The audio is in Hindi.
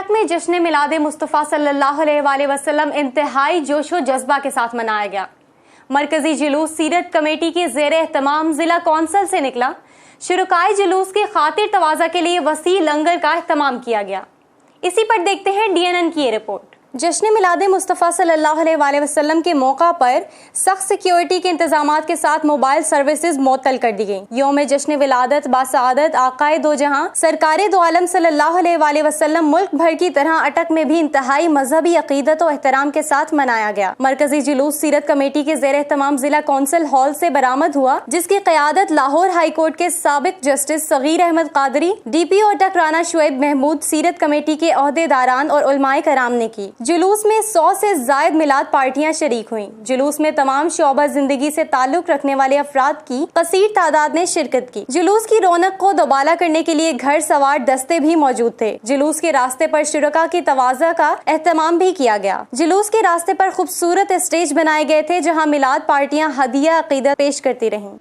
अटक में जश्न मिलाद मुस्तफ़ा सल्लल्लाहु अलैहि वसल्लम इंतहाई जोशो जज्बा के साथ मनाया गया। मरकजी जुलूस सीरत कमेटी के ज़ेर एहतमाम जिला कौंसिल से निकला। शुरकाए जुलूस की खातिर तवाज़ा के लिए वसी लंगर का एहतमाम किया गया। इसी पर देखते हैं DNN की ये रिपोर्ट। जश्न मिलाद मुस्तफ़ा सल्लल्लाहु अलैहि वसल्लम के मौका पर सख्त सिक्योरिटी के इंतजामात के साथ मोबाइल सर्विसेज मुअत्तल कर दी गई। यौम जश्न विलादत बासआदत आकाए दो जहां सरकारे दो आलम सल्लल्लाहु अलैहि वसल्लम मुल्क भर की तरह अटक में भी इंतहाई मजहबी अकीदत और एहतराम के साथ मनाया गया। मरकजी जुलूस सीरत कमेटी के ज़ेर एहतमाम जिला कौंसिल हॉल से बरामद हुआ, जिसकी क़यादत लाहौर हाई कोर्ट के साबिक जस्टिस सगीर अहमद कादरी, DPO अटक राना शुएब महमूद, सीरत कमेटी के ओहदेदारान और उलमाए कराम ने की। जुलूस में 100 से ज़ायद मिलाद पार्टियां शरीक हुईं। जुलूस में तमाम शोबा जिंदगी से ताल्लुक रखने वाले अफराद की कसीर तादाद ने शिरकत की। जुलूस की रौनक को दोबाला करने के लिए घर सवार दस्ते भी मौजूद थे। जुलूस के रास्ते पर शुरका की तवाज़ा का एहतमाम भी किया गया। जुलूस के रास्ते पर खूबसूरत स्टेज बनाए गए थे, जहाँ मिलाद पार्टियां हदिया अकीदत पेश करती रहीं।